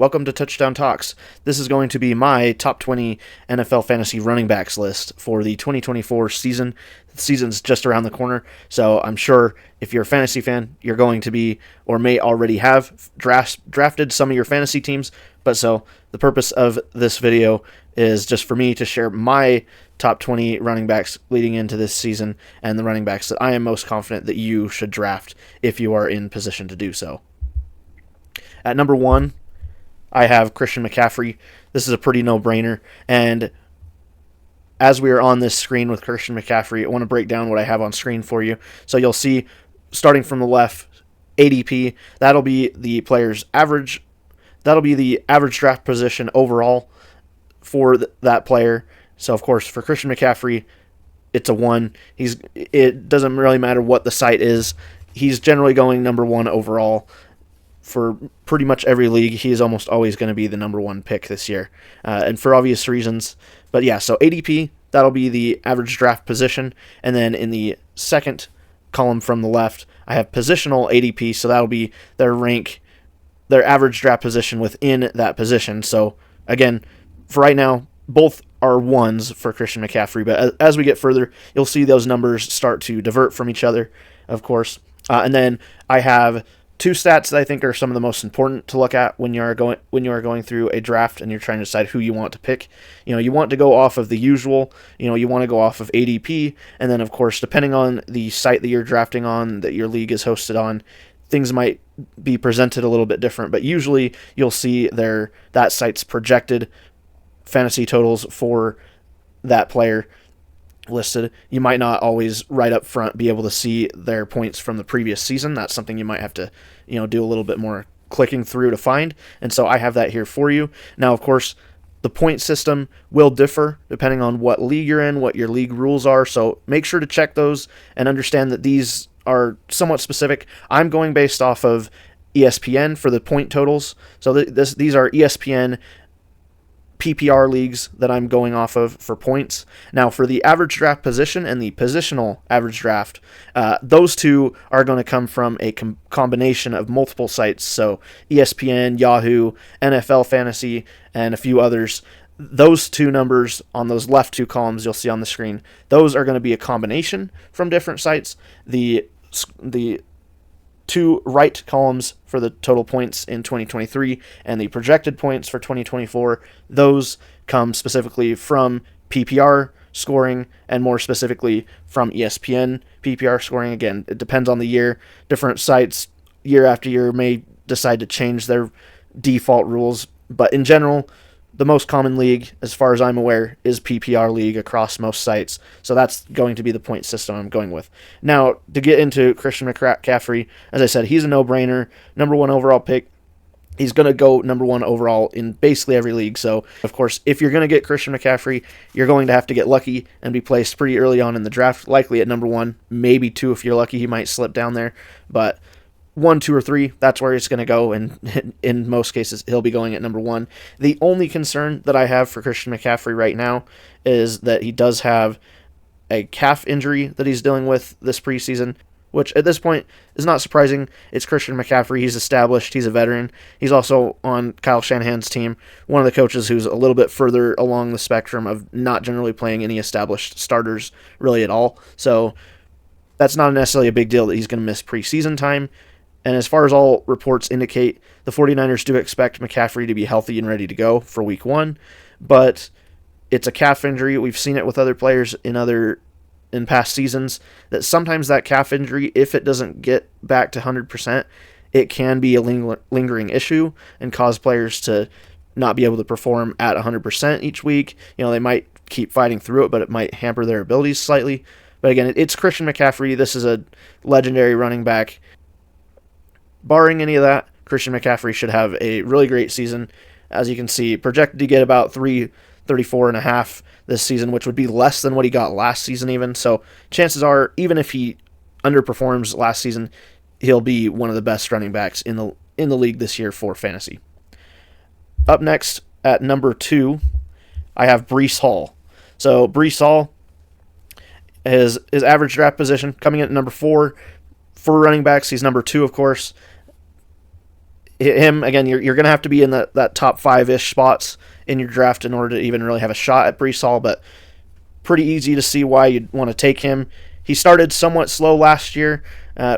Welcome to Touchdown Talks. This is going to be my top 20 NFL fantasy running backs list for the 2024 season. The season's just around the corner, so I'm sure if you're a fantasy fan, you're going to be or may already have drafted some of your fantasy teams. But so the purpose of this video is just for me to share my top 20 running backs leading into this season and the running backs that I am most confident that you should draft if you are in position to do so. At number 1, I have Christian McCaffrey. This is a pretty no-brainer, and as we are on this screen with Christian McCaffrey, I want to break down what I have on screen for you. So you'll see, starting from the left, ADP, that'll be the player's average, that'll be the average draft position overall for that player. So, of course, for Christian McCaffrey, it's a 1. It doesn't really matter what the site is. He's generally going number 1 overall. For pretty much every league, he is almost always going to be the number 1 pick this year, and for obvious reasons. But yeah, so ADP, that'll be the average draft position, and then in the second column from the left, I have positional ADP, so that'll be their rank, their average draft position within that position. So again, for right now, both are 1s for Christian McCaffrey, but as we get further, you'll see those numbers start to divert from each other, of course. And then I have 2 stats that I think are some of the most important to look at when you are going through a draft and you're trying to decide who you want to pick. You want to go off of the usual. You want to go off of ADP, and then of course, depending on the site that you're drafting on, that your league is hosted on, things might be presented a little bit different. But usually, you'll see that site's projected fantasy totals for that player listed. You might not always right up front be able to see their points from the previous season. That's something you might have to, do a little bit more clicking through to find. And so I have that here for you. Now, of course, the point system will differ depending on what league you're in, what your league rules are. So make sure to check those and understand that these are somewhat specific. I'm going based off of ESPN for the point totals. So these are ESPN PPR leagues that I'm going off of for points. Now, for the average draft position and the positional average draft, those two are going to come from a combination of multiple sites. So ESPN, Yahoo, NFL Fantasy, and a few others. Those 2 numbers on those left 2 columns you'll see on the screen, those are going to be a combination from different sites. The 2 right columns for the total points in 2023 and the projected points for 2024, those come specifically from PPR scoring and more specifically from ESPN PPR scoring. Again, it depends on the year. Different sites year after year may decide to change their default rules, but in general, the most common league, as far as I'm aware, is PPR league across most sites. So that's going to be the point system I'm going with. Now, to get into Christian McCaffrey, as I said, he's a no-brainer. Number 1 overall pick. He's going to go number 1 overall in basically every league. So, of course, if you're going to get Christian McCaffrey, you're going to have to get lucky and be placed pretty early on in the draft, likely at number 1, maybe 2 if you're lucky. He might slip down there, but 1, 2, or 3, that's where it's going to go, and in most cases, he'll be going at number 1. The only concern that I have for Christian McCaffrey right now is that he does have a calf injury that he's dealing with this preseason, which at this point is not surprising. It's Christian McCaffrey. He's established. He's a veteran. He's also on Kyle Shanahan's team, one of the coaches who's a little bit further along the spectrum of not generally playing any established starters really at all. So that's not necessarily a big deal that he's going to miss preseason time. And as far as all reports indicate, the 49ers do expect McCaffrey to be healthy and ready to go for week 1, but it's a calf injury. We've seen it with other players in past seasons, that sometimes that calf injury, if it doesn't get back to 100%, it can be a lingering issue and cause players to not be able to perform at 100% each week. They might keep fighting through it, but it might hamper their abilities slightly. But again, it's Christian McCaffrey. This is a legendary running back. Barring any of that, Christian McCaffrey should have a really great season. As you can see, projected to get about 334.5 this season, which would be less than what he got last season even. So chances are, even if he underperforms last season, he'll be one of the best running backs in the league this year for fantasy. Up next, at number 2, I have Breece Hall. So Breece Hall, his average draft position coming in at number 4. For running backs, he's number 2, of course. him, again, you're going to have to be in that top 5-ish spots in your draft in order to even really have a shot at Breece Hall, but pretty easy to see why you'd want to take him. He started somewhat slow last year,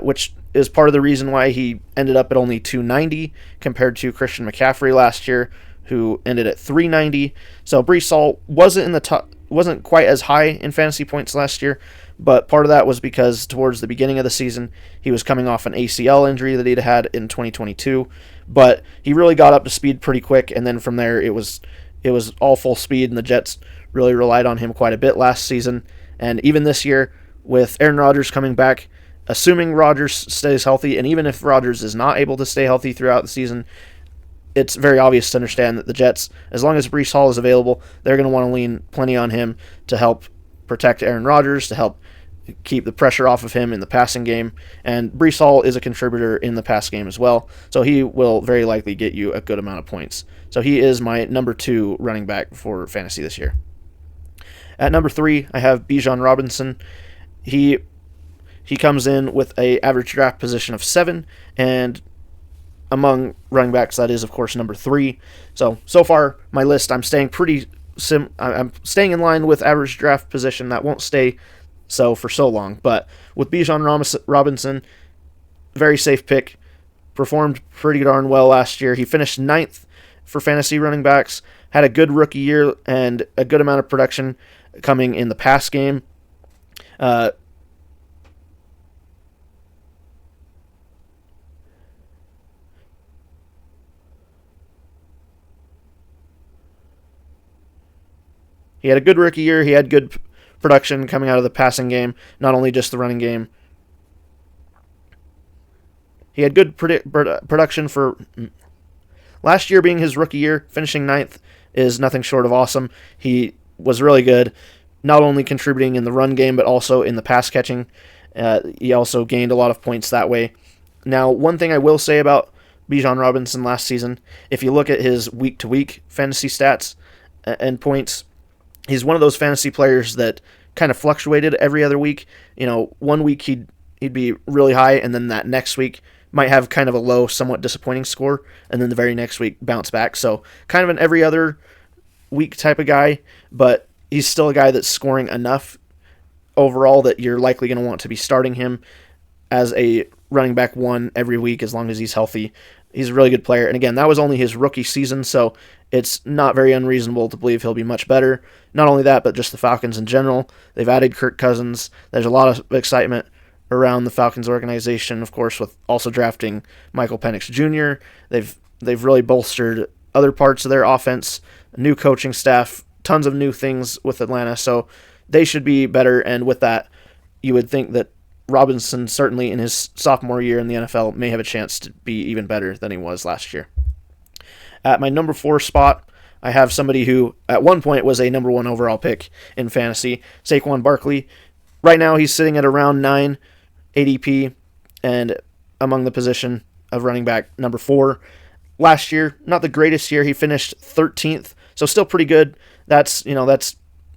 which is part of the reason why he ended up at only 290 compared to Christian McCaffrey last year, who ended at 390. So Breece Hall wasn't quite as high in fantasy points last year, but part of that was because towards the beginning of the season, he was coming off an ACL injury that he'd had in 2022, but he really got up to speed pretty quick, and then from there it was all full speed, and the Jets really relied on him quite a bit last season. And even this year, with Aaron Rodgers coming back, assuming Rodgers stays healthy, and even if Rodgers is not able to stay healthy throughout the season, it's very obvious to understand that the Jets, as long as Breece Hall is available, they're going to want to lean plenty on him to help protect Aaron Rodgers, to help keep the pressure off of him in the passing game. And Breece Hall is a contributor in the pass game as well, so he will very likely get you a good amount of points. So he is my number 2 running back for fantasy this year. At number 3, I have Bijan Robinson. He comes in with a average draft position of 7, and among running backs, that is, of course, number 3. So far, my list, I'm staying I'm staying in line with average draft position. That won't stay so for so long. But with Bijan Robinson, very safe pick. Performed pretty darn well last year. He finished 9th for fantasy running backs. Had a good rookie year and a good amount of production coming in the pass game. He had a good rookie year. He had good production coming out of the passing game, not only just the running game. He had good production for last year being his rookie year. Finishing 9th is nothing short of awesome. He was really good, not only contributing in the run game, but also in the pass catching. He also gained a lot of points that way. Now, one thing I will say about Bijan Robinson last season, if you look at his week-to-week fantasy stats and points, he's one of those fantasy players that kind of fluctuated every other week. One week he'd be really high, and then that next week might have kind of a low, somewhat disappointing score, and then the very next week bounce back. So kind of an every other week type of guy, but he's still a guy that's scoring enough overall that you're likely going to want to be starting him as a running back 1 every week as long as he's healthy. He's a really good player. And again, that was only his rookie season, so it's not very unreasonable to believe he'll be much better. Not only that, but just the Falcons in general. They've added Kirk Cousins. There's a lot of excitement around the Falcons organization, of course, with also drafting Michael Penix Jr. They've really bolstered other parts of their offense, new coaching staff, tons of new things with Atlanta, so they should be better. And with that, you would think that Robinson, certainly in his sophomore year in the NFL, may have a chance to be even better than he was last year. At my number 4 spot, I have somebody who at one point was a number 1 overall pick in fantasy, Saquon Barkley. Right now he's sitting at around 9 ADP and among the position of running back number 4. Last year, not the greatest year. He finished 13th, so still pretty good. That's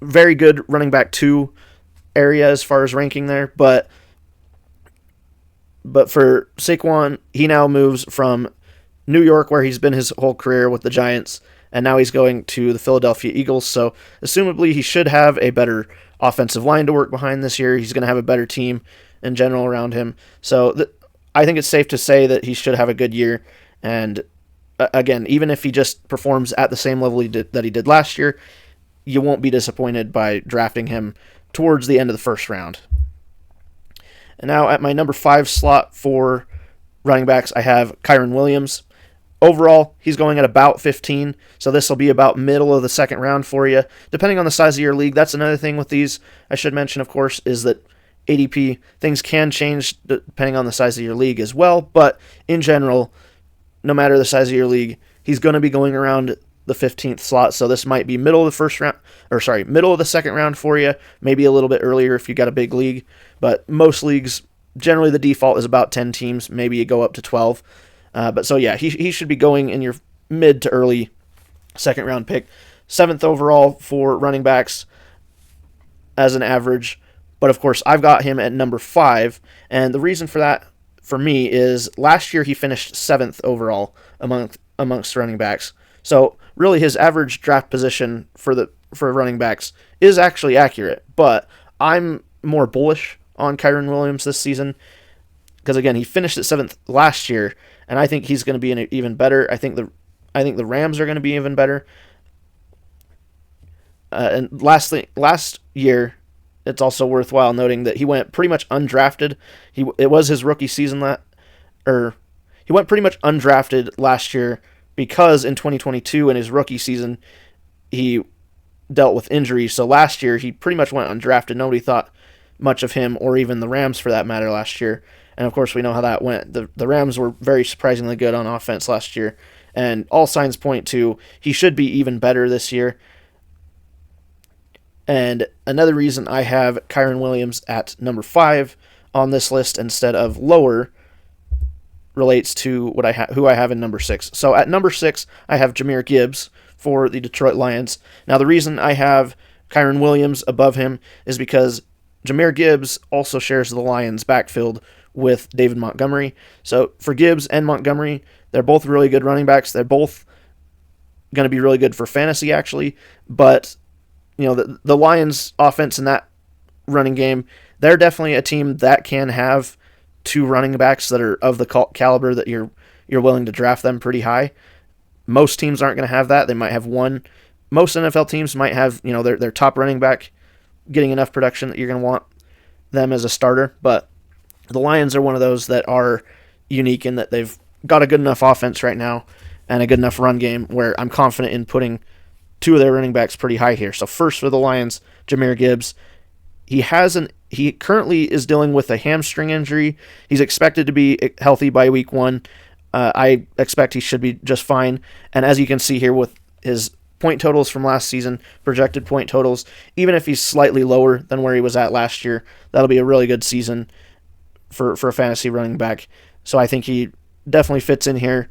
very good running back 2 area as far as ranking there, but for Saquon, he now moves from New York, where he's been his whole career with the Giants, and now he's going to the Philadelphia Eagles, so assumably he should have a better offensive line to work behind this year. He's going to have a better team in general around him, so I think it's safe to say that he should have a good year. And again, even if he just performs at the same level that he did last year, you won't be disappointed by drafting him towards the end of the first round. And now at my number 5 slot for running backs, I have Kyren Williams. Overall, he's going at about 15, so this will be about middle of the second round for you, depending on the size of your league. That's another thing with these, I should mention, of course, is that ADP, things can change depending on the size of your league as well, but in general, no matter the size of your league, he's going to be going around the 15th slot, so this might be middle of the second round for you, maybe a little bit earlier if you got a big league, but most leagues, generally the default is about 10 teams, maybe you go up to 12, but so yeah, he should be going in your mid to early second round pick. 7th overall for running backs as an average, but of course I've got him at number 5, and the reason for that for me is last year he finished 7th overall amongst running backs. So really his average draft position for running backs is actually accurate, but I'm more bullish on Kyren Williams this season because again, he finished at 7th last year, and I think he's going to be even better. I think the Rams are going to be even better. And lastly, last year, it's also worthwhile noting that he went pretty much undrafted. It was his rookie season he went pretty much undrafted last year because in 2022 in his rookie season he dealt with injuries. So last year he pretty much went undrafted. Nobody thought much of him, or even the Rams for that matter, last year. And of course we know how that went. The Rams were very surprisingly good on offense last year, and all signs point to he should be even better this year. And another reason I have Kyren Williams at number 5 on this list instead of lower relates to who I have in number 6. So at number 6, I have Jahmyr Gibbs for the Detroit Lions. Now the reason I have Kyren Williams above him is because Jahmyr Gibbs also shares the Lions' backfield with David Montgomery. So for Gibbs and Montgomery, they're both really good running backs. They're both going to be really good for fantasy, actually. But the Lions' offense in that running game, they're definitely a team that can have 2 running backs that are of the caliber that you're willing to draft them pretty high. Most teams aren't going to have that. They might have one. Most NFL teams might have their top running back getting enough production that you're going to want them as a starter. But the Lions are one of those that are unique in that they've got a good enough offense right now and a good enough run game where I'm confident in putting 2 of their running backs pretty high here. So first for the Lions, Jahmyr Gibbs. He currently is dealing with a hamstring injury. He's expected to be healthy by week 1. I expect he should be just fine. And as you can see here with his point totals from last season, projected point totals, even if he's slightly lower than where he was at last year, that'll be a really good season for a fantasy running back. So I think he definitely fits in here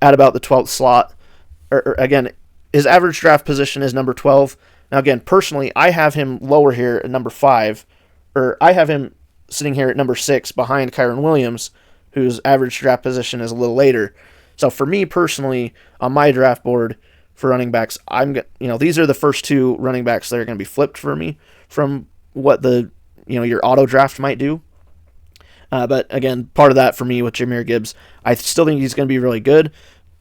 at about the 12th slot. Again, his average draft position is number 12. Now, again, personally, I have him lower here at number 5, or I have him sitting here at number 6 behind Kyren Williams, whose average draft position is a little later. So for me personally, on my draft board for running backs, these are the first 2 running backs that are going to be flipped for me from what your auto draft might do. But again, part of that for me with Jahmyr Gibbs, I still think he's going to be really good.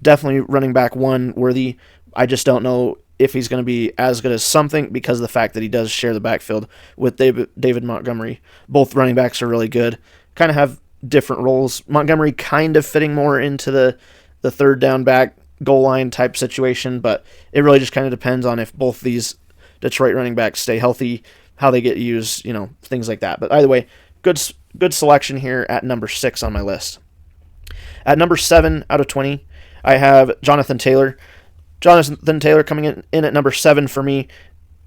Definitely running back 1 worthy. I just don't know if he's going to be as good as something because of the fact that he does share the backfield with David Montgomery. Both running backs are really good. Kind of have different roles. Montgomery kind of fitting more into the third down back goal line type situation, but it really just kind of depends on if both these Detroit running backs stay healthy, how they get used, things like that. But either way, good selection here at number 6 on my list. At number 7 out of 20, I have Jonathan Taylor. Jonathan Taylor coming in at number 7 for me.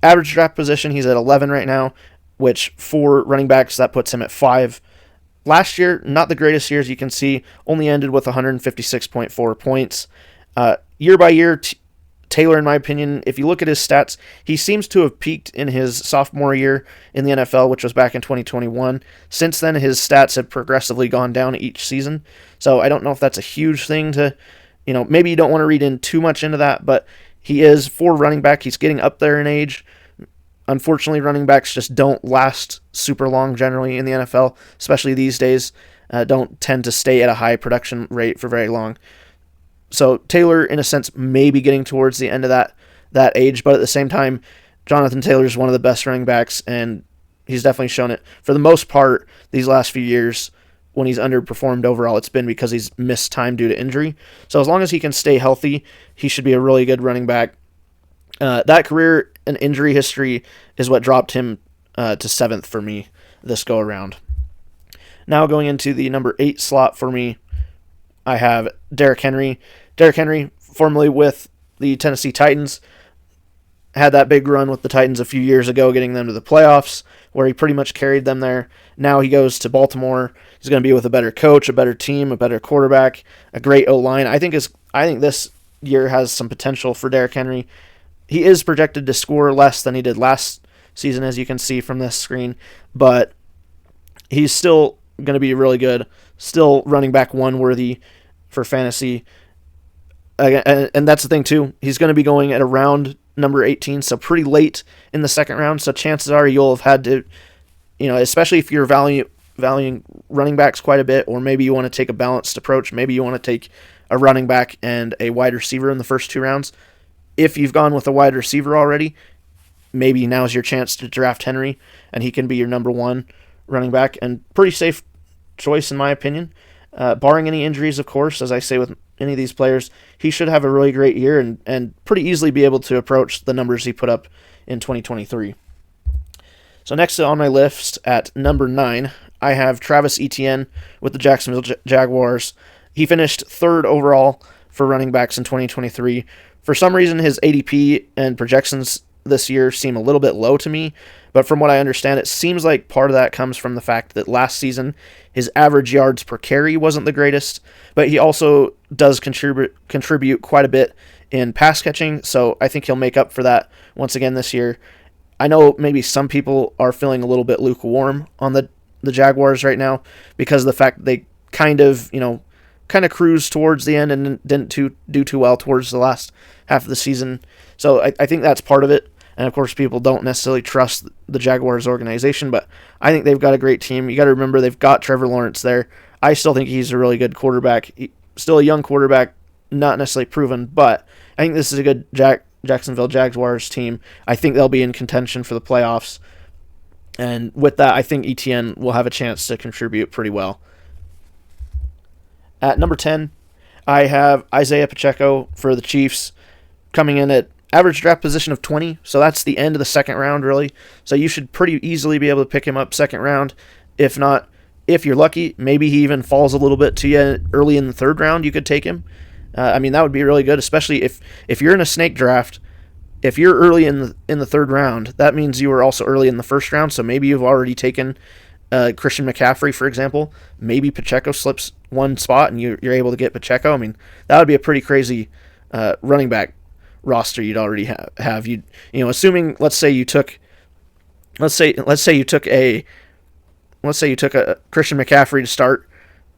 Average draft position, he's at 11 right now, which for running backs, that puts him at 5. Last year, not the greatest year, as you can see, only ended with 156.4 points. Year by year, Taylor, in my opinion, if you look at his stats, he seems to have peaked in his sophomore year in the NFL, which was back in 2021. Since then, his stats have progressively gone down each season. So I don't know if that's a huge thing to... maybe you don't want to read in too much into that, but he is, for running back, he's getting up there in age. Unfortunately, running backs just don't last super long generally in the NFL, especially these days. Don't tend to stay at a high production rate for very long. So Taylor, in a sense, may be getting towards the end of that age, but at the same time, Jonathan Taylor is one of the best running backs, and he's definitely shown it. For the most part, these last few years, when he's underperformed overall, it's been because he's missed time due to injury. So as long as he can stay healthy, he should be a really good running back. That career and injury history is what dropped him to 7th for me this go around. Now going into the number 8 slot for me, I have Derrick Henry. Derrick Henry, formerly with the Tennessee Titans, had that big run with the Titans a few years ago, getting them to the playoffs, where he pretty much carried them there. Now he goes to Baltimore. He's going to be with a better coach, a better team, a better quarterback, a great O-line. I think this year has some potential for Derrick Henry. He is projected to score less than he did last season, as you can see from this screen, but he's still going to be really good. still running back one worthy for fantasy. And that's the thing too. He's going to be going at around number 18, so pretty late in the second round. So chances are you'll have had to, especially if you're valuing running backs quite a bit, or maybe you want to take a balanced approach. Maybe you want to take a running back and a wide receiver in the first 2 rounds. If you've gone with a wide receiver already, maybe now's your chance to draft Henry, and he can be your number one running back, and pretty safe choice in my opinion. Barring any injuries, of course, as I say with any of these players, he should have a really great year and pretty easily be able to approach the numbers he put up in 2023. So next on my list at number 9, I have Travis Etienne with the Jacksonville Jaguars. He finished third overall for running backs in 2023. For some reason, his ADP and projections this year seem a little bit low to me, but from what I understand, it seems like part of that comes from the fact that last season his average yards per carry wasn't the greatest, but he also does contribute quite a bit in pass catching, so I think he'll make up for that once again this year. I know maybe some people are feeling a little bit lukewarm on the Jaguars right now because of the fact that they kind of cruised towards the end and didn't do too well towards the last half of the season. So I think that's part of it. And of course, people don't necessarily trust the Jaguars organization, but I think they've got a great team. You got to remember they've got Trevor Lawrence there. I still think he's a really good quarterback. Still a young quarterback, not necessarily proven, but I think this is a good Jacksonville Jaguars team. I think they'll be in contention for the playoffs. And with that, I think Etienne will have a chance to contribute pretty well. At number 10, I have Isaiah Pacheco for the Chiefs, coming in at average draft position of 20, so that's the end of the second round, really. So you should pretty easily be able to pick him up second round. If not, if you're lucky, maybe he even falls a little bit to you early in the third round, you could take him. That would be really good, especially if you're in a snake draft. If you're early in the third round, that means you were also early in the first round, so maybe you've already taken Christian McCaffrey, for example. Maybe Pacheco slips one spot and you're able to get Pacheco. That would be a pretty crazy running back roster you'd already have. Assuming let's say you took a Christian McCaffrey to start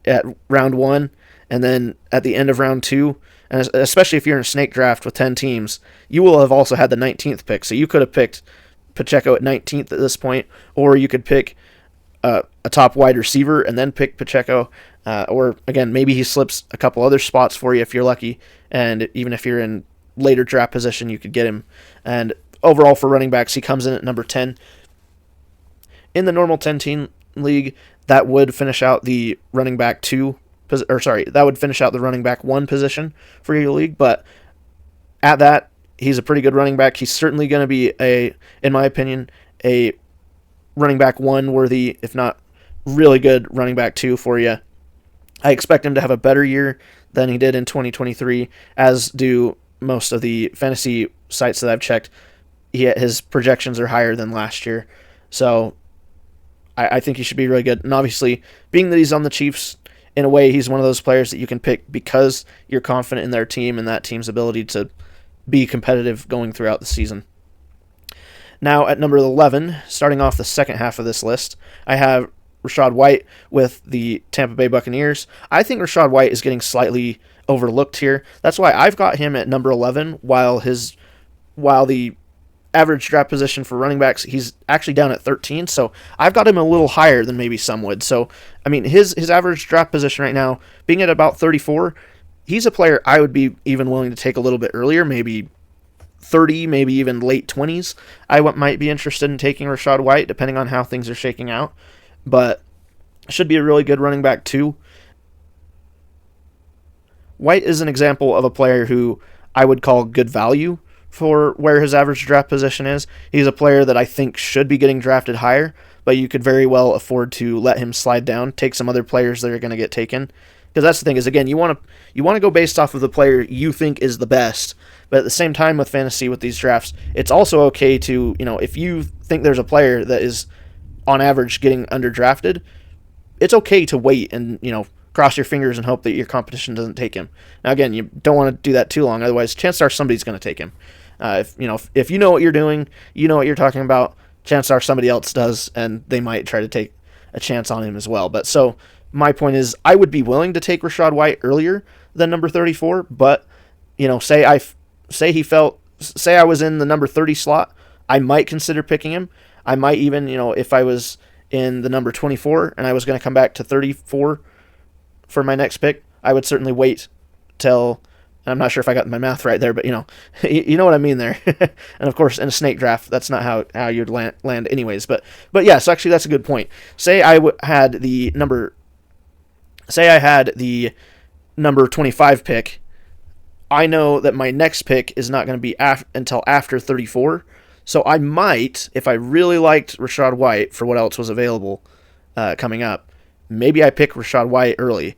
at round 1, and then at the end of round 2, and especially if you're in a snake draft with 10 teams, you will have also had the 19th pick. So you could have picked Pacheco at 19th at this point, or you could pick a top wide receiver and then pick Pacheco, or again, maybe he slips a couple other spots for you if you're lucky, and even if you're in later draft position, you could get him. And overall for running backs, he comes in at number 10. In the normal 10-team league, that would finish out the running back running back 1 position for your league, but at that, he's a pretty good running back. He's certainly going to be in my opinion, a running back 1 worthy, if not really good running back 2 for you. I expect him to have a better year than he did in 2023, as do most of the fantasy sites that I've checked. His projections are higher than last year. So I think he should be really good. And obviously, being that he's on the Chiefs, in a way, he's one of those players that you can pick because you're confident in their team and that team's ability to be competitive going throughout the season. Now, at number 11, starting off the second half of this list, I have Rachaad White with the Tampa Bay Buccaneers. I think Rachaad White is getting slightly overlooked here. That's why I've got him at number 11, while the average draft position for running backs, he's actually down at 13, so I've got him a little higher than maybe some would. So, his average draft position right now, being at about 34, he's a player I would be even willing to take a little bit earlier, maybe 30, maybe even late 20s. I might be interested in taking Rachaad White, depending on how things are shaking out, but should be a really good running back too. White is an example of a player who I would call good value for where his average draft position is. He's a player that I think should be getting drafted higher, but you could very well afford to let him slide down, take some other players that are going to get taken. Because that's the thing, is again, you want to go based off of the player you think is the best, but at the same time with fantasy, with these drafts, it's also okay to, if you think there's a player that is on average getting underdrafted, it's okay to wait and, cross your fingers and hope that your competition doesn't take him. Now, again, you don't want to do that too long, otherwise chances are somebody's going to take him. If you know what you're doing, you know what you're talking about, chances are somebody else does, and they might try to take a chance on him as well. But so my point is I would be willing to take Rachaad White earlier than number 34, but say I was in the number 30 slot, I might consider picking him. I might even, if I was in the number 24 and I was going to come back to 34 for my next pick, I would certainly wait till, and I'm not sure if I got my math right there, but you know what I mean there. And of course, in a snake draft, that's not how you'd land anyways. But yeah, so actually that's a good point. Say I had the number 25 pick. I know that my next pick is not going to be until after 34. So I might, if I really liked Rachaad White for what else was available coming up, maybe I pick Rachaad White early.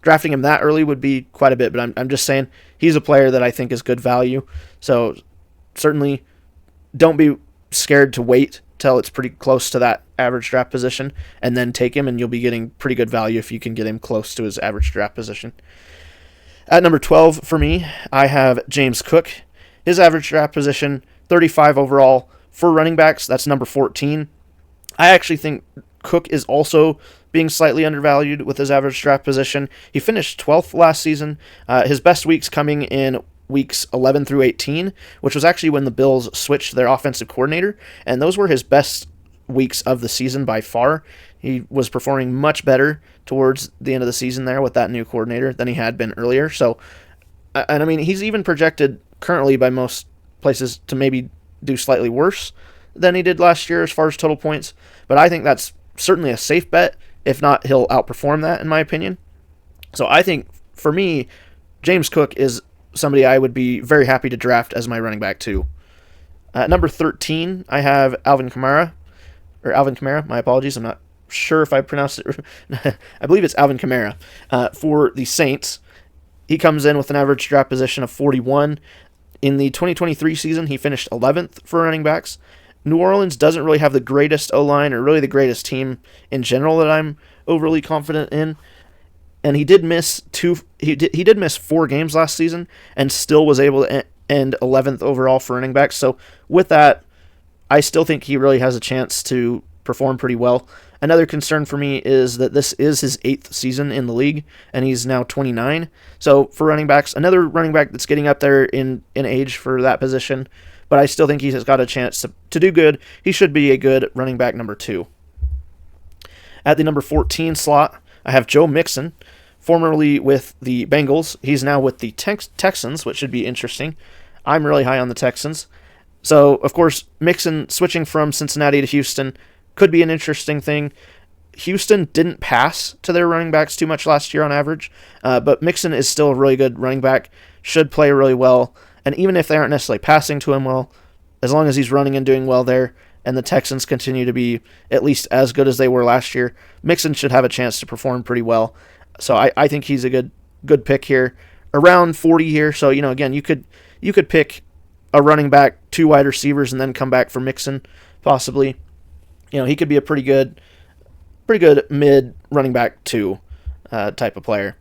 Drafting him that early would be quite a bit, but I'm just saying he's a player that I think is good value. So certainly don't be scared to wait till it's pretty close to that average draft position and then take him, and you'll be getting pretty good value if you can get him close to his average draft position. At number 12 for me, I have James Cook. His average draft position, 35 overall. For running backs, that's number 14. I actually think Cook is also being slightly undervalued with his average draft position. He finished 12th last season. His best weeks coming in weeks 11 through 18, which was actually when the Bills switched their offensive coordinator, and those were his best weeks of the season by far. He was performing much better towards the end of the season there with that new coordinator than he had been earlier. So, and I mean, he's even projected currently by most places to maybe do slightly worse than he did last year as far as total points, but I think that's certainly a safe bet. If not, he'll outperform that in my opinion. So I think for me, James Cook is somebody I would be very happy to draft as my running back too. At number 13, I have Alvin Kamara, my apologies, I'm not sure if I pronounced it. I believe it's Alvin Kamara for the Saints. He comes in with an average draft position of 41. In the 2023 season, he finished 11th for running backs. New Orleans doesn't really have the greatest O-line or really the greatest team in general that I'm overly confident in. And he did miss he did miss 4 games last season and still was able to end 11th overall for running backs. So with that, I still think he really has a chance to perform pretty well. Another concern for me is that this is his 8th season in the league, and he's now 29. So for running backs, another running back that's getting up there in age for that position, but I still think he's got a chance to do good. He should be a good running back number 2. At the number 14 slot, I have Joe Mixon, formerly with the Bengals. He's now with the Texans, which should be interesting. I'm really high on the Texans. So, of course, Mixon switching from Cincinnati to Houston could be an interesting thing. Houston didn't pass to their running backs too much last year on average, but Mixon is still a really good running back, should play really well, and even if they aren't necessarily passing to him well, as long as he's running and doing well there, and the Texans continue to be at least as good as they were last year, Mixon should have a chance to perform pretty well. So I think he's a good pick here, around 40 here. So again, you could pick a running back, 2 wide receivers, and then come back for Mixon possibly. He could be a pretty good mid running back 2 type of player.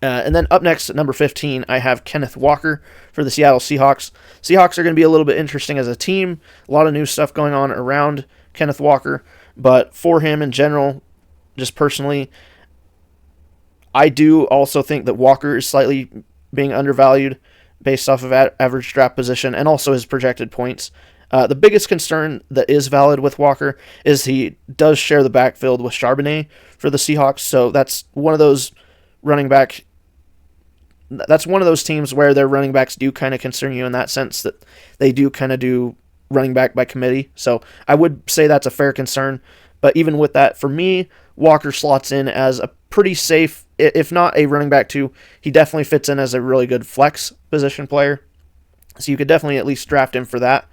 And then up next at number 15, I have Kenneth Walker for the Seattle Seahawks. Seahawks are going to be a little bit interesting as a team. A lot of new stuff going on around Kenneth Walker. But for him in general, just personally, I do also think that Walker is slightly being undervalued based off of average draft position and also his projected points. The biggest concern that is valid with Walker is he does share the backfield with Charbonnet for the Seahawks. So that's one of those teams where their running backs do kind of concern you in that sense that they do kind of do running back by committee. So I would say that's a fair concern. But even with that, for me, Walker slots in as a pretty safe, if not a running back 2, he definitely fits in as a really good flex position player. So you could definitely at least draft him for that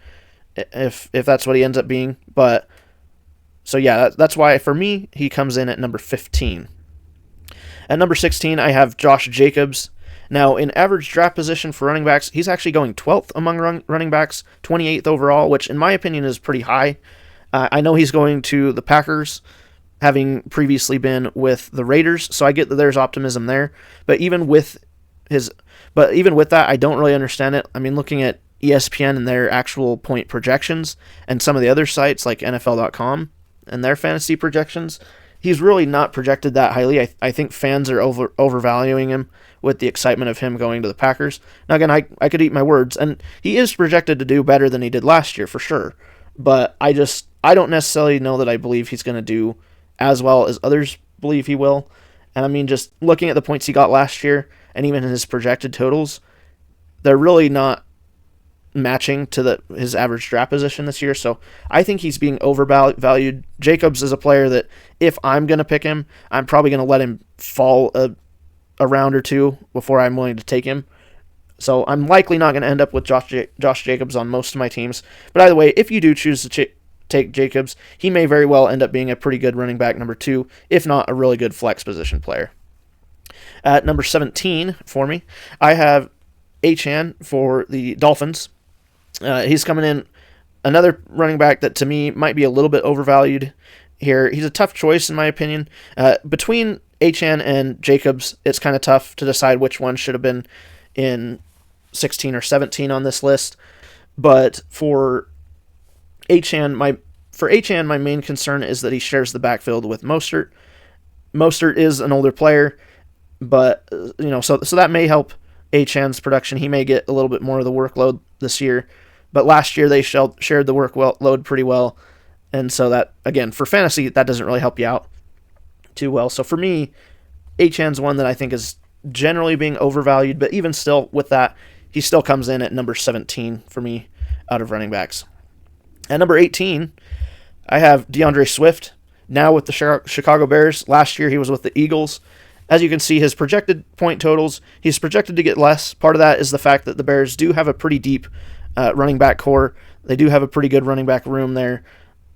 if that's what he ends up being. But so yeah, that's why for me, he comes in at number 15. At number 16, I have Josh Jacobs. Now, in average draft position for running backs, he's actually going 12th among running backs, 28th overall, which in my opinion is pretty high. I know he's going to the Packers, having previously been with the Raiders, so I get that there's optimism there. But even with that, I don't really understand it. I mean, looking at ESPN and their actual point projections, and some of the other sites like NFL.com and their fantasy projections, he's really not projected that highly. I think fans are overvaluing him with the excitement of him going to the Packers. Now, again, I could eat my words, and he is projected to do better than he did last year for sure. But I don't necessarily know that I believe he's going to do as well as others believe he will. And I mean, just looking at the points he got last year and even his projected totals, they're really not matching to his average draft position this year. So I think he's being overvalued. Jacobs is a player that if I'm going to pick him, I'm probably going to let him fall a round or two before I'm willing to take him. So I'm likely not going to end up with Josh Jacobs on most of my teams. But either way, if you do choose to take Jacobs, he may very well end up being a pretty good running back number 2, if not a really good flex position player. At number 17 for me, I have Achane for the Dolphins. He's coming in, another running back that to me might be a little bit overvalued here. He's a tough choice in my opinion. Between Achane and Jacobs, it's kind of tough to decide which one should have been in 16 or 17 on this list. But for Achane, my main concern is that he shares the backfield with Mostert. Mostert is an older player, but so that may help Achane's production. He may get a little bit more of the workload this year, but last year they shared the workload pretty well, and so that, again, for fantasy, that doesn't really help you out too well. So for me, Achane's one that I think is generally being overvalued, but even still with that, he still comes in at number 17 for me out of running backs. At number 18, I have DeAndre Swift, now with the Chicago Bears. Last year he was with the Eagles. As you can see, his projected point totals, he's projected to get less. Part of that is the fact that the Bears do have a pretty deep running back core. They do have a pretty good running back room there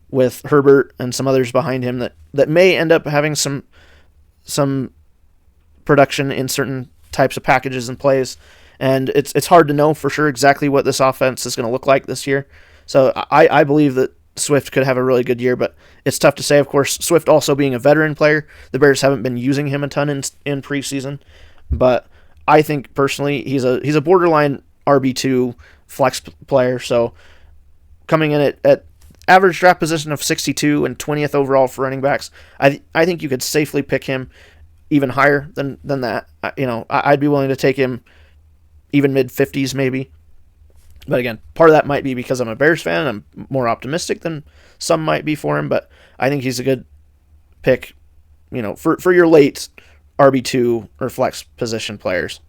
with Herbert and some others behind him that may end up having some production in certain types of packages and plays. And it's hard to know for sure exactly what this offense is going to look like this year. So I believe that Swift could have a really good year, but it's tough to say. Of course, Swift also being a veteran player, the Bears haven't been using him a ton in preseason. But I think personally he's a borderline RB2 flex player. So coming in at average draft position of 62 and 20th overall for running backs, I think you could safely pick him even higher than that. I'd be willing to take him even mid-50s maybe. But again, part of that might be because I'm a Bears fan. I'm more optimistic than some might be for him, but I think he's a good pick, for your late RB2 or flex position players.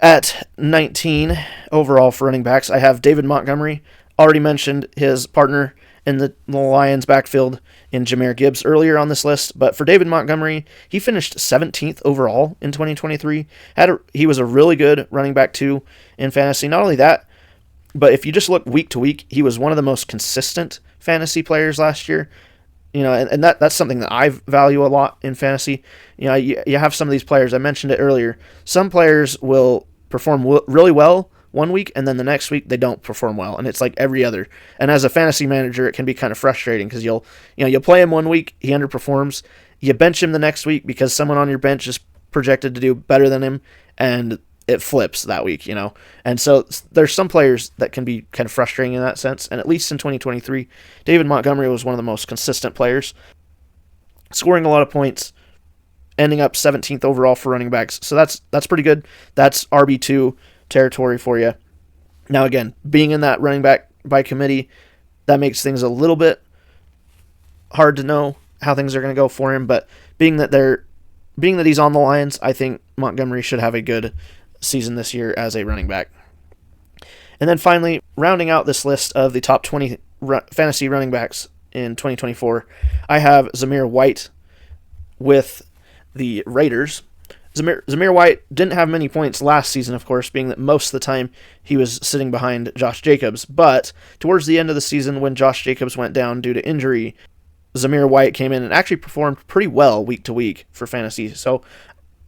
At 19 overall for running backs, I have David Montgomery. Already mentioned his partner in the Lions backfield in Jahmyr Gibbs earlier on this list, but for David Montgomery, he finished 17th overall in 2023. He was a really good running back too in fantasy. Not only that, but if you just look week to week, he was one of the most consistent fantasy players last year. And that's something that I value a lot in fantasy. You have some of these players, I mentioned it earlier. Some players will perform really well one week, and then the next week they don't perform well, and it's like every other. And as a fantasy manager, it can be kind of frustrating because you'll play him one week, he underperforms, you bench him the next week because someone on your bench is projected to do better than him, and it flips that week, And so there's some players that can be kind of frustrating in that sense, and at least in 2023, David Montgomery was one of the most consistent players, scoring a lot of points, ending up 17th overall for running backs. So that's pretty good. That's RB2 territory for you. Now again, being in that running back by committee, that makes things a little bit hard to know how things are going to go for him, but being that he's on the Lions, I think Montgomery should have a good season this year as a running back. And then finally, rounding out this list of the top 20 fantasy running backs in 2024, I have Zamir White with the Raiders. Zamir White didn't have many points last season, of course, being that most of the time he was sitting behind Josh Jacobs. But towards the end of the season, when Josh Jacobs went down due to injury, Zamir White came in and actually performed pretty well week to week for fantasy. So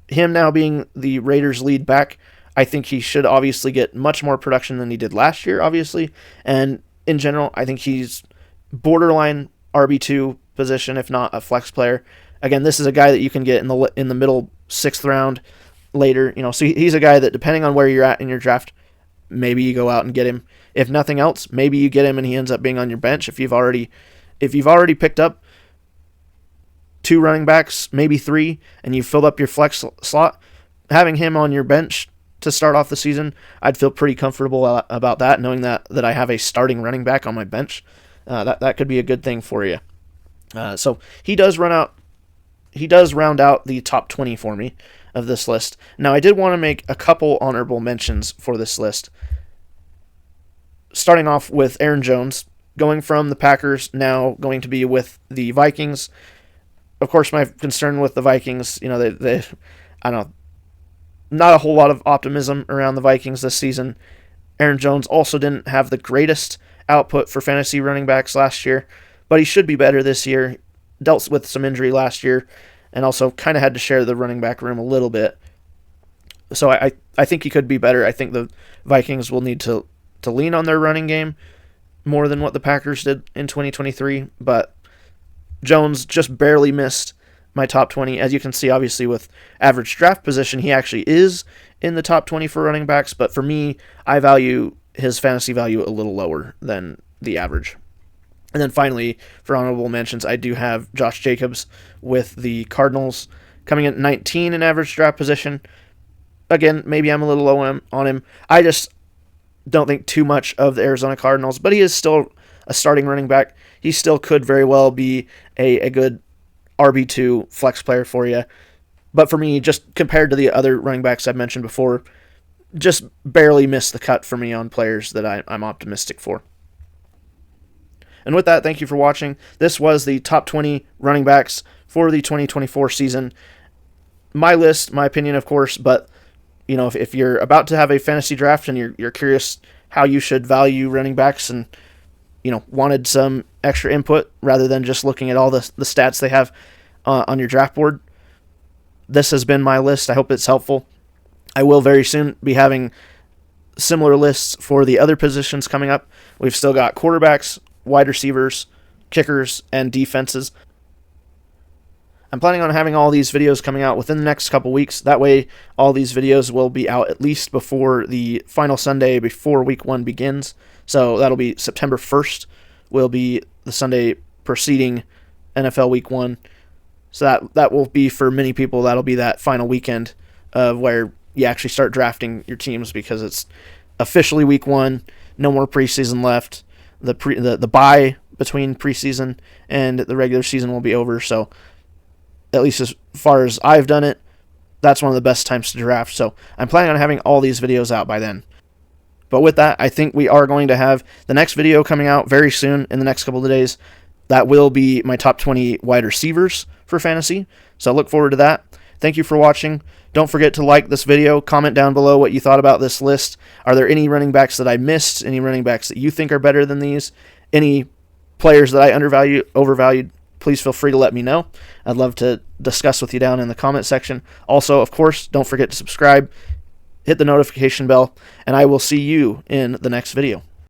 him now being the Raiders' lead back, I think he should obviously get much more production than he did last year, obviously. And in general, I think he's borderline RB2 position, if not a flex player. Again, this is a guy that you can get in the middle 6th round later. So he's a guy that, depending on where you're at in your draft, maybe you go out and get him. If nothing else, maybe you get him and he ends up being on your bench if you've already picked up 2 running backs, maybe 3, and you filled up your flex slot, having him on your bench to start off the season, I'd feel pretty comfortable about that, knowing that I have a starting running back on my bench. That could be a good thing for you. So he does round out the top 20 for me of this list. Now, I did want to make a couple honorable mentions for this list. Starting off with Aaron Jones, going from the Packers, now going to be with the Vikings. Of course, my concern with the Vikings, they I don't know, not a whole lot of optimism around the Vikings this season. Aaron Jones also didn't have the greatest output for fantasy running backs last year, but he should be better this year. Dealt with some injury last year, and also kind of had to share the running back room a little bit. So I think he could be better. I think the Vikings will need to lean on their running game more than what the Packers did in 2023, but Jones just barely missed my top 20. As you can see, obviously, with average draft position, he actually is in the top 20 for running backs, but for me, I value his fantasy value a little lower than the average. And then finally, for honorable mentions, I do have Josh Jacobs with the Cardinals coming in at 19 in average draft position. Again, maybe I'm a little low on him. I just don't think too much of the Arizona Cardinals, but he is still a starting running back. He still could very well be a good RB2 flex player for you. But for me, just compared to the other running backs I've mentioned before, just barely missed the cut for me on players that I'm optimistic for. And with that, thank you for watching. This was the top 20 running backs for the 2024 season. My list, my opinion, of course, but if you're about to have a fantasy draft and you're curious how you should value running backs and wanted some extra input rather than just looking at all the stats they have on your draft board, this has been my list. I hope it's helpful. I will very soon be having similar lists for the other positions coming up. We've still got quarterbacks, wide receivers, kickers, and defenses. I'm planning on having all these videos coming out within the next couple weeks. That way, all these videos will be out at least before the final Sunday before Week 1 begins. So that'll be September 1st will be the Sunday preceding NFL Week 1. So that will be, for many people, that'll be that final weekend of where you actually start drafting your teams, because it's officially Week 1, no more preseason left. The bye between preseason and the regular season will be over, so at least as far as I've done it, that's one of the best times to draft. So I'm planning on having all these videos out by then. But with that, I think we are going to have the next video coming out very soon in the next couple of days. That will be my top 20 wide receivers for fantasy. So look forward to that. Thank you for watching. Don't forget to like this video. Comment down below what you thought about this list. Are there any running backs that I missed? Any running backs that you think are better than these? Any players that I overvalued? Please feel free to let me know. I'd love to discuss with you down in the comment section. Also, of course, don't forget to subscribe, hit the notification bell, and I will see you in the next video.